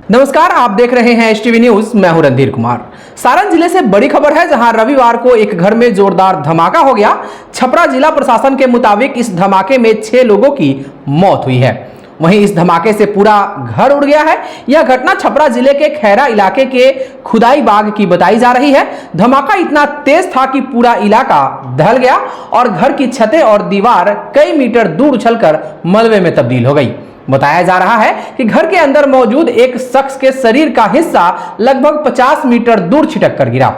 नमस्कार, आप देख रहे हैं एसटीवी न्यूज। मैं हूं रणधीर कुमार। सारण जिले से बड़ी खबर है, जहां रविवार को एक घर में जोरदार धमाका हो गया। छपरा जिला प्रशासन के मुताबिक इस धमाके में 6 लोगों की मौत हुई है। वहीं इस धमाके से पूरा घर उड़ गया है। यह घटना छपरा जिले के खैरा इलाके के खुदाई बाग की बताई जा रही है। धमाका इतना तेज था कि पूरा इलाका दहल गया और घर की छतें और दीवार कई मीटर दूर उछलकर मलबे में तब्दील हो गई। बताया जा रहा है कि घर के अंदर मौजूद एक शख्स के शरीर का हिस्सा लगभग 50 मीटर दूर छिटक कर गिरा।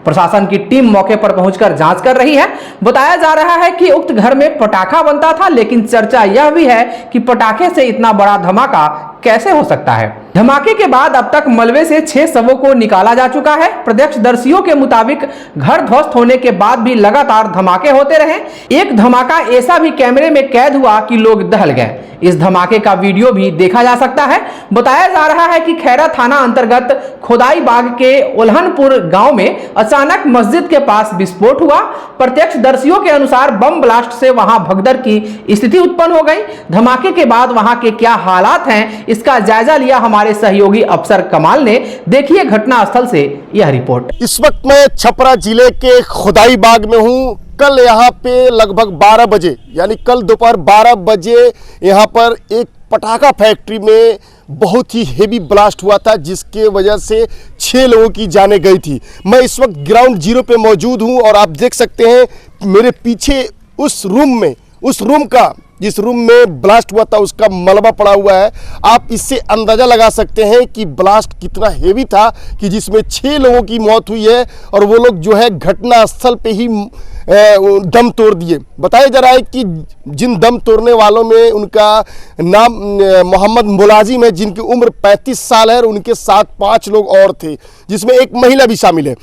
प्रशासन की टीम मौके पर पहुंचकर जांच कर रही है। बताया जा रहा है कि उक्त घर में पटाखा बनता था, लेकिन चर्चा यह भी है कि पटाखे से इतना बड़ा धमाका कैसे हो सकता है। धमाके के बाद अब तक मलबे से 6 शवों को निकाला जा चुका है। प्रत्यक्षदर्शियों के मुताबिक घर ध्वस्त होने के बाद भी लगातार धमाके होते रहे। एक धमाका ऐसा भी कैमरे में कैद हुआ कि लोग दहल गए। इस धमाके का वीडियो भी देखा जा सकता है। बताया जा रहा है कि खैरा थाना अंतर्गत खोदाई बाग के उल्हनपुर गांव में अचानक मस्जिद के पास विस्फोट हुआ। प्रत्यक्षदर्शियों के अनुसार बम ब्लास्ट से वहां भगदड़ की स्थिति उत्पन्न हो गई। धमाके के बाद वहां के क्या हालात हैं, इसका जायजा लिया हमारे सहयोगी अफसर कमाल ने। देखिए घटनास्थल से यह रिपोर्ट। इस वक्त मैं छपरा जिले के खुदाई बाग में हूं। कल यहाँ पे लगभग 12 बजे यानी कल दोपहर 12 बजे यहाँ पर एक पटाखा फैक्ट्री में बहुत ही हेवी ब्लास्ट हुआ था, जिसके वजह से 6 लोगों की जानें गई थी। मैं इस वक्त ग्राउंड जीरो पे मौजूद हूँ और आप देख सकते हैं मेरे पीछे उस रूम का जिस रूम में ब्लास्ट हुआ था उसका मलबा पड़ा हुआ है। आप इससे अंदाज़ा लगा सकते हैं कि ब्लास्ट कितना हेवी था कि जिसमें 6 लोगों की मौत हुई है और वो लोग जो है घटनास्थल पे ही दम तोड़ दिए। बताया जा रहा है कि जिन दम तोड़ने वालों में उनका नाम मोहम्मद मुलाजिम है, जिनकी उम्र 35 साल है और उनके साथ 5 लोग और थे, जिसमें एक महिला भी शामिल है।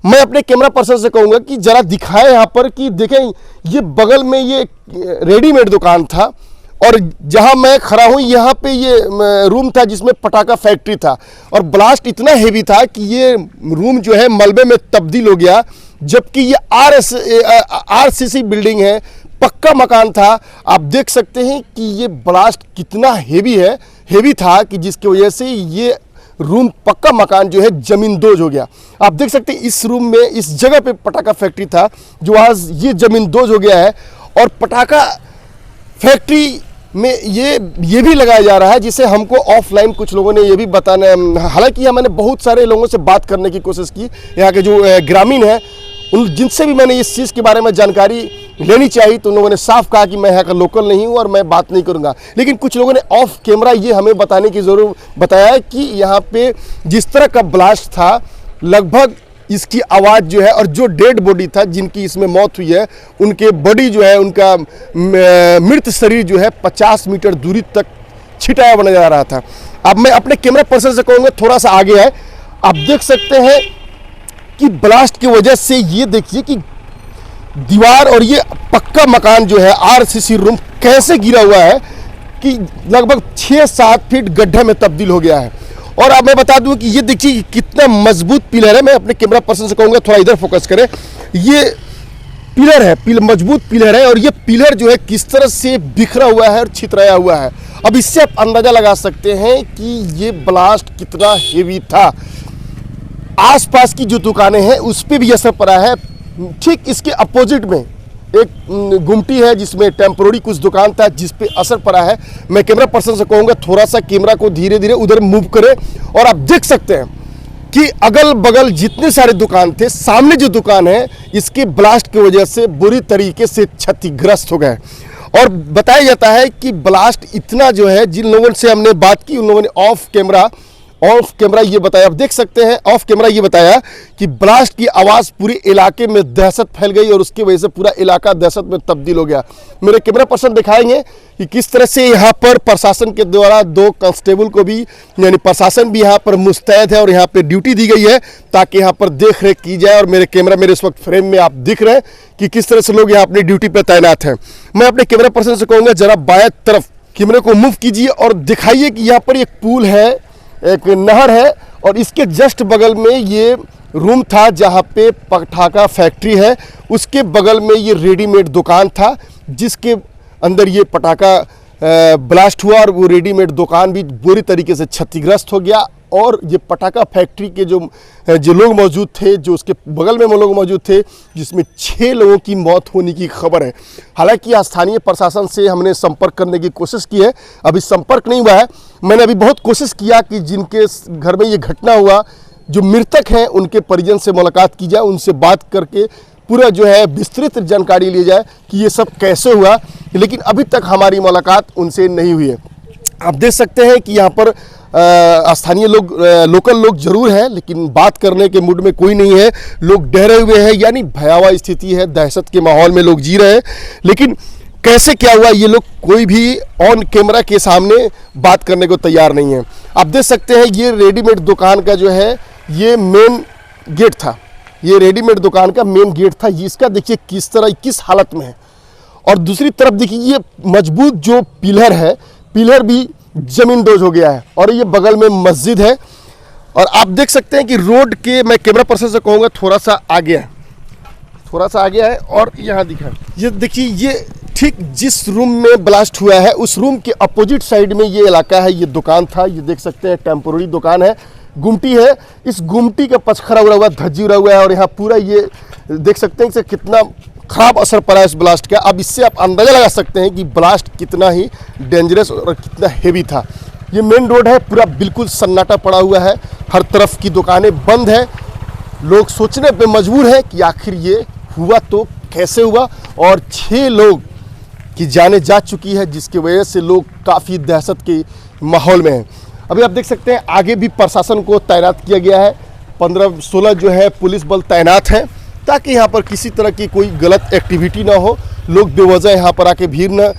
मैं अपने कैमरा पर्सन से कहूँगा कि ज़रा दिखाएं यहाँ पर कि देखें, ये बगल में ये रेडीमेड दुकान था और जहाँ मैं खड़ा हूँ यहाँ पे ये रूम था जिसमें पटाखा फैक्ट्री था और ब्लास्ट इतना हेवी था कि ये रूम जो है मलबे में तब्दील हो गया। जबकि ये आरसीसी बिल्डिंग है, पक्का मकान था। आप देख सकते हैं कि ये ब्लास्ट कितना हेवी था कि जिसकी वजह से ये रूम पक्का मकान जो है जमींदोज हो गया। आप देख सकते हैं इस रूम में इस जगह पे पटाखा फैक्ट्री था जो आज ये जमींदोज हो गया है। और पटाखा फैक्ट्री में ये भी लगाया जा रहा है, जिसे हमको ऑफलाइन कुछ लोगों ने ये भी बताना, हालांकि मैंने बहुत सारे लोगों से बात करने की कोशिश की, यहाँ के जो ग्रामीण हैं उन जिनसे भी मैंने इस चीज़ के बारे में जानकारी लेनी चाहिए तो उन लोगों ने साफ कहा कि मैं यहाँ का लोकल नहीं हूँ और मैं बात नहीं करूँगा। लेकिन कुछ लोगों ने ऑफ कैमरा ये हमें बताने की ज़रूर बताया कि यहाँ पे जिस तरह का ब्लास्ट था, लगभग इसकी आवाज़ जो है और जो डेड बॉडी था जिनकी इसमें मौत हुई है, उनके बॉडी जो है, उनका मृत शरीर जो है 50 मीटर दूरी तक छिटाया बना जा रहा था। अब मैं अपने कैमरा पर्सन से कहूँगा थोड़ा सा आगे है। आप देख सकते हैं कि ब्लास्ट की वजह से ये देखिए कि दीवार और ये पक्का मकान जो है आरसीसी रूम कैसे गिरा हुआ है कि लगभग 6-7 फीट गड्ढे में तब्दील हो गया है। और अब मैं बता दूं कि ये देखिए कितना मजबूत पिलर है। मैं अपने कैमरा पर्सन से कहूँगा थोड़ा इधर फोकस करें। ये पिलर है, मजबूत पिलर है और ये पिलर जो है किस तरह से बिखरा हुआ है और छितराया हुआ है। अब इससे आप अंदाज़ा लगा सकते हैं कि ये ब्लास्ट कितना हेवी था। आसपास की जो दुकानें हैं उस पर भी असर पड़ा है। ठीक इसके अपोजिट में एक गुमटी है जिसमें टेम्पोररी कुछ दुकान था जिस पे असर पड़ा है। मैं कैमरा पर्सन से कहूँगा थोड़ा सा कैमरा को धीरे धीरे उधर मूव करें और आप देख सकते हैं कि अगल बगल जितने सारे दुकान थे, सामने जो दुकान है इसके ब्लास्ट की वजह से बुरी तरीके से क्षतिग्रस्त हो गए। और बताया जाता है कि ब्लास्ट इतना जो है, जिन लोगों से हमने बात की उन लोगों ने ऑफ कैमरा ये बताया, आप देख सकते हैं ऑफ कैमरा ये बताया कि ब्लास्ट की आवाज़ पूरे इलाके में दहशत फैल गई और उसकी वजह से पूरा इलाका दहशत में तब्दील हो गया। मेरे कैमरा पर्सन दिखाएंगे कि किस तरह से यहाँ पर प्रशासन के द्वारा 2 कांस्टेबल को भी, यानी प्रशासन भी यहाँ पर मुस्तैद है और यहाँ पे ड्यूटी दी गई है ताकि यहाँ पर देख रेख की जाए। और मेरे कैमरा मेरे इस वक्त फ्रेम में आप दिख रहे हैं कि किस तरह से लोग यहाँ अपनी ड्यूटी पर तैनात हैं। मैं अपने कैमरा पर्सन से कहूँगा जरा बाएं तरफ कैमरे को मूव कीजिए और दिखाइए कि यहाँ पर एक पुल है, एक नहर है और इसके जस्ट बगल में ये रूम था जहाँ पे पटाखा फैक्ट्री है। उसके बगल में ये रेडीमेड दुकान था जिसके अंदर ये पटाखा ब्लास्ट हुआ और वो रेडीमेड दुकान भी बुरी तरीके से क्षतिग्रस्त हो गया। और ये पटाखा फैक्ट्री के जो लोग मौजूद थे, जो उसके बगल में लोग मौजूद थे, जिसमें 6 लोगों की मौत होने की खबर है। हालांकि स्थानीय प्रशासन से हमने संपर्क करने की कोशिश की है, अभी संपर्क नहीं हुआ है। मैंने अभी बहुत कोशिश किया कि जिनके घर में ये घटना हुआ, जो मृतक हैं, उनके परिजन से मुलाकात की जाए, उनसे बात करके पूरा जो है विस्तृत जानकारी ली जाए कि ये सब कैसे हुआ, लेकिन अभी तक हमारी मुलाकात उनसे नहीं हुई है। आप देख सकते हैं कि यहाँ पर स्थानीय लोग, लोकल लोग जरूर हैं, लेकिन बात करने के मूड में कोई नहीं है। लोग डरे हुए हैं, यानी भयावह स्थिति है, दहशत के माहौल में लोग जी रहे हैं। लेकिन कैसे क्या हुआ, ये लोग कोई भी ऑन कैमरा के सामने बात करने को तैयार नहीं है। आप देख सकते हैं ये रेडीमेड दुकान का जो है ये मेन गेट था, ये रेडीमेड दुकान का मेन गेट था। इसका देखिए किस तरह, किस हालत में है। और दूसरी तरफ देखिए ये मजबूत जो पिलर है, पिलर भी जमींदोज हो गया है। और ये बगल में मस्जिद है। और आप देख सकते हैं कि रोड के, मैं कैमरा पर्सन से कहूँगा थोड़ा सा आगे है, थोड़ा सा आगे है। और यहाँ दिखा, ये देखिए, ये ठीक जिस रूम में ब्लास्ट हुआ है उस रूम के अपोजिट साइड में ये इलाका है, ये दुकान था। ये देख सकते हैं टेम्पोररी दुकान है, गुमटी है। इस गुमटी का पचखरा उड़ा हुआ, धज्जी उड़ा हुआ है। और यहाँ पूरा ये देख सकते हैं कि कितना खराब असर पड़ा है इस ब्लास्ट का। अब इससे आप अंदाजा लगा सकते हैं कि ब्लास्ट कितना ही डेंजरस और कितना हेवी था। ये मेन रोड है, पूरा बिल्कुल सन्नाटा पड़ा हुआ है, हर तरफ की दुकानें बंद है। लोग सोचने पे मजबूर है कि आखिर ये हुआ तो कैसे हुआ। और 6 लोग की जानें जा चुकी है, जिसकी वजह से लोग काफ़ी दहशत के माहौल में हैं। अभी आप देख सकते हैं आगे भी प्रशासन को तैनात किया गया है, 15-16 जो है पुलिस बल तैनात है, ताकि यहाँ पर किसी तरह की कोई गलत एक्टिविटी ना हो, लोग बेवजह यहाँ पर आके भीड़ न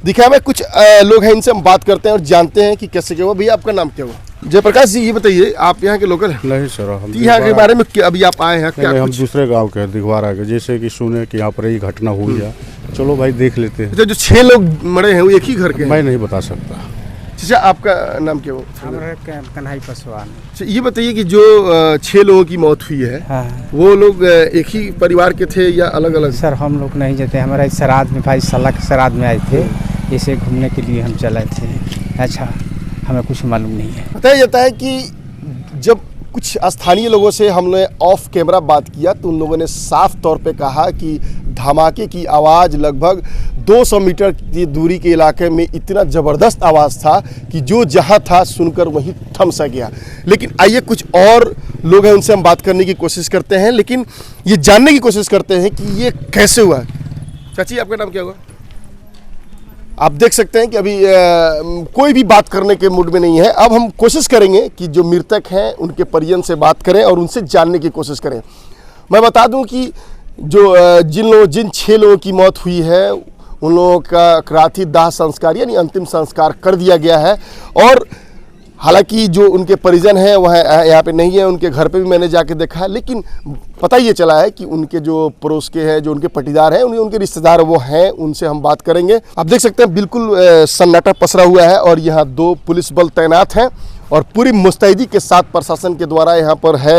दिखाए। में कुछ लोग हैं, इनसे हम बात करते हैं और जानते हैं कि कैसे क्या हुआ। भैया आपका नाम क्या हुआ? जयप्रकाश जी, ये बताइए आप यहाँ के लोकल हैं? नहीं सर, हम यहाँ के बारे में अभी आप आए हैं क्या? हम दूसरे गांव के दिखवारा के, जैसे कि सुने कि यहाँ पर ये घटना हुई है, चलो भाई देख लेते हैं। जो 6 लोग मरे हैं वो एक ही घर के हैं? मैं नहीं बता सकता। अच्छा, आपका नाम क्या हुआ? हमारा कन्हई पासवान। ये बताइए कि जो 6 लोगों की मौत हुई है, हाँ। वो लोग एक ही परिवार के थे या अलग अलग? सर हम लोग नहीं जाते, हमारा श्राद्ध में, भाई साला के श्राद्ध में आए थे, इसे घूमने के लिए हम चले थे। अच्छा, हमें कुछ मालूम नहीं है। बताया जाता है कि जब कुछ स्थानीय लोगों से हमने ऑफ कैमरा बात किया तो उन लोगों ने साफ तौर पे कहा कि धमाके की आवाज़ लगभग 200 मीटर की दूरी के इलाके में इतना ज़बरदस्त आवाज़ था कि जो जहां था सुनकर वहीं थम सा गया। लेकिन आइए कुछ और लोग हैं, उनसे हम बात करने की कोशिश करते हैं, लेकिन ये जानने की कोशिश करते हैं कि ये कैसे हुआ। चाची, आपका नाम क्या हुआ? आप देख सकते हैं कि अभी कोई भी बात करने के मूड में नहीं है। अब हम कोशिश करेंगे कि जो मृतक हैं उनके परिजन से बात करें और उनसे जानने की कोशिश करें। मैं बता दूं कि जो जिन 6 लोगों की मौत हुई है उन लोगों का क्रांति दाह संस्कार यानी अंतिम संस्कार कर दिया गया है। और हालांकि जो उनके परिजन हैं वह यहाँ पे नहीं है, उनके घर पे भी मैंने जाके देखा, लेकिन पता ये चला है कि उनके जो पड़ोस के हैं, जो उनके पटीदार हैं, उनके रिश्तेदार वो हैं, उनसे हम बात करेंगे। आप देख सकते हैं बिल्कुल सन्नाटा पसरा हुआ है और यहाँ 2 पुलिस बल तैनात हैं और पूरी मुस्तैदी के साथ प्रशासन के द्वारा यहाँ पर है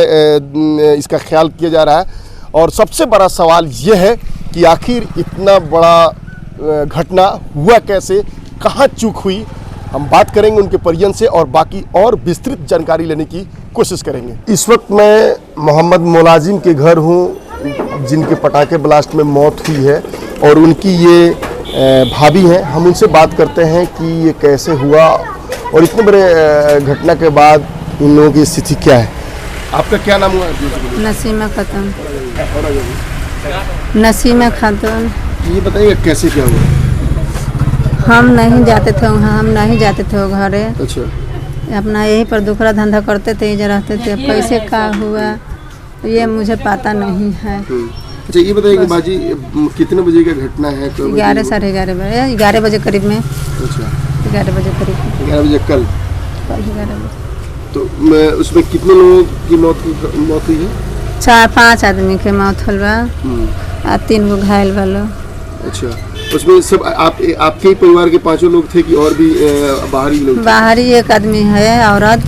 इसका ख्याल किया जा रहा है। और सबसे बड़ा सवाल ये है कि आखिर इतना बड़ा घटना हुआ कैसे, कहाँ चूक हुई। हम बात करेंगे उनके परिजन से और बाकी और विस्तृत जानकारी लेने की कोशिश करेंगे। इस वक्त मैं मोहम्मद मुलाजिम के घर हूँ, जिनके पटाखे ब्लास्ट में मौत हुई है और उनकी ये भाभी हैं। हम उनसे बात करते हैं कि ये कैसे हुआ और इतने बड़े घटना के बाद इन लोगों की स्थिति क्या है। आपका क्या नाम हुआ? नसीमा खातून। नसीमा खातून। ये बताइए कैसे क्या हुआ? हम नहीं जाते थे वहाँ, हम नहीं जाते थे वो घरे। अच्छा, अपना यहीं पर दूसरा धंधा करते थे, इधर रहते थे। कैसे क्या हुआ ये मुझे पता नहीं है। अच्छा, ये बताइए कि बाजी कितने बजे का घटना है? 11 साढ़े 11 बजे, 11 बजे करीब में। अच्छा, 11 बजे करीब, 11 बजे कल 11 बजे। तो उसमें कितने लोगों की मौत हुई है? 4-5 आदमी के मौत होल बा और 3 गो घायल बा लोग। अच्छा, उसमें सब आपके ही परिवार के 5 लोग थे कि और भी बाहरी लोग? बाहरी एक आदमी है,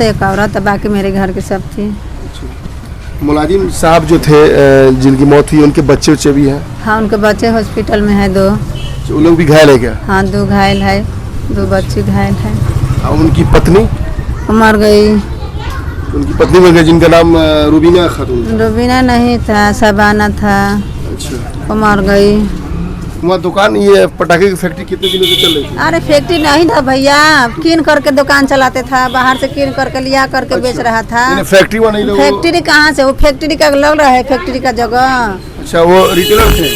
एक औरत, बाकी मेरे घर के सब थी। अच्छा, मुलाजिम साहब जो थे जिनकी मौत हुई, उनके बच्चे भी हैं? हाँ, उनके बच्चे हॉस्पिटल में है 2। वो लोग भी घायल है क्या? हाँ, 2 घायल है। 2 बच्ची घायल है। और उनकी पत्नी मर गई। उनकी पत्नी मर गई जिनका नाम रुबीना खातून। रुबीना नहीं था, शबाना था। अच्छा, वो मर गई। वहाँ दुकान ये पटाखे की फैक्ट्री कितने दिनों से चल रही थी? अरे फैक्ट्री नहीं था भैया, कीन करके दुकान चलाते था, बाहर से कीन करके लिया करके बेच रहा था। फैक्ट्री वहाँ नहीं लगा? फैक्ट्री कहाँ से, वो फैक्ट्री का लग रहा है फैक्ट्री का जगह। अच्छा, वो रिटेलर थे?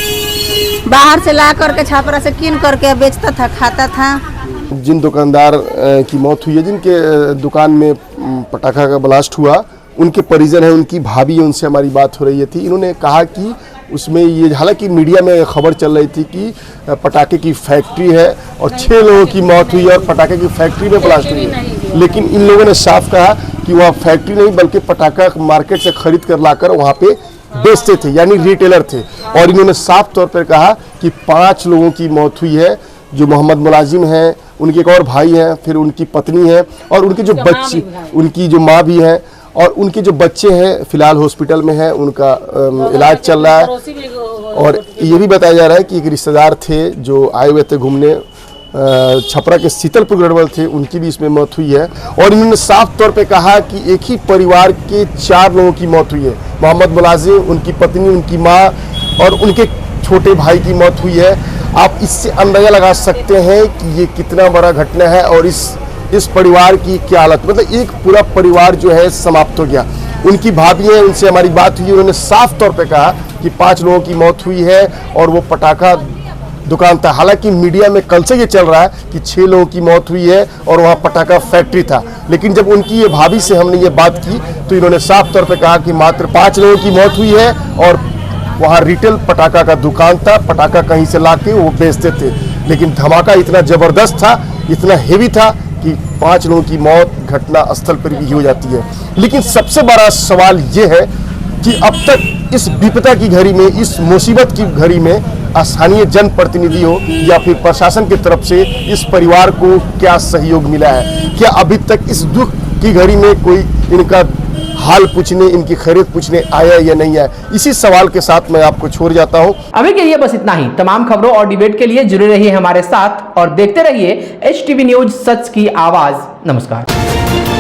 बाहर से ला करके छापरा से कीन करके बेचता था, खाता था। जिन दुकानदार की मौत हुई है, जिनके दुकान में पटाखा का ब्लास्ट हुआ, उनके परिजन हैं, उनकी भाभी, उनसे हमारी बात हो रही थी। इन्होंने कहा कि उसमें ये, हालांकि मीडिया में खबर चल रही थी कि पटाखे की फैक्ट्री है और 6 लोगों की मौत हुई है और पटाखे की फैक्ट्री में ब्लास्ट हुई है, लेकिन इन लोगों ने साफ कहा कि वहाँ फैक्ट्री नहीं बल्कि पटाखा मार्केट से खरीद कर लाकर वहाँ पे बेचते थे, यानी रिटेलर थे। और इन्होंने साफ तौर पर कहा कि 5 लोगों की मौत हुई है, जो मोहम्मद मुलाजिम हैं, उनके एक और भाई हैं, फिर उनकी पत्नी है और उनके जो बच्चे, उनकी जो माँ भी है और उनके जो बच्चे हैं फिलहाल हॉस्पिटल में हैं, उनका इलाज चल रहा है। और ये भी बताया जा रहा है कि एक रिश्तेदार थे जो आए हुए थे घूमने, छपरा के शीतलपुर गढ़वाल थे, उनकी भी इसमें मौत हुई है। और इन्होंने साफ तौर पे कहा कि एक ही परिवार के 4 लोगों की मौत हुई है, मोहम्मद मुलाजिम, उनकी पत्नी, उनकी माँ और उनके छोटे भाई की मौत हुई है। आप इससे अंदाजा लगा सकते हैं कि ये कितना बड़ा घटना है और इस परिवार की क्या हालत, मतलब एक पूरा परिवार जो है समाप्त हो गया। उनकी भाभी है, उनसे हमारी बात हुई, उन्होंने साफ तौर पे कहा कि 5 लोगों की मौत हुई है और वो पटाखा दुकान था। हालांकि मीडिया में कल से ये चल रहा है कि 6 लोगों की मौत हुई है और वहाँ पटाखा फैक्ट्री था, लेकिन जब उनकी ये भाभी से हमने ये बात की तो इन्होंने साफ तौर पे कहा कि मात्र 5 लोगों की मौत हुई है और वहाँ रिटेल पटाखा का दुकान था, पटाखा कहीं से लाके वो बेचते थे। लेकिन धमाका इतना ज़बरदस्त था, इतना हेवी था कि 5 लोगों की मौत घटना स्थल पर भी हो जाती है। लेकिन सबसे बड़ा सवाल ये है कि अब तक इस विपदा की घड़ी में, इस मुसीबत की घड़ी में स्थानीय जनप्रतिनिधि हो या फिर प्रशासन की तरफ से इस परिवार को क्या सहयोग मिला है? क्या अभी तक इस दुख की घड़ी में कोई इनका हाल पूछने, इनकी खैरियत पूछने आया या नहीं आया? इसी सवाल के साथ मैं आपको छोड़ जाता हूं। अभी के लिए बस इतना ही। तमाम खबरों और डिबेट के लिए जुड़े रहिए हमारे साथ और देखते रहिए HTV न्यूज, सच की आवाज। नमस्कार।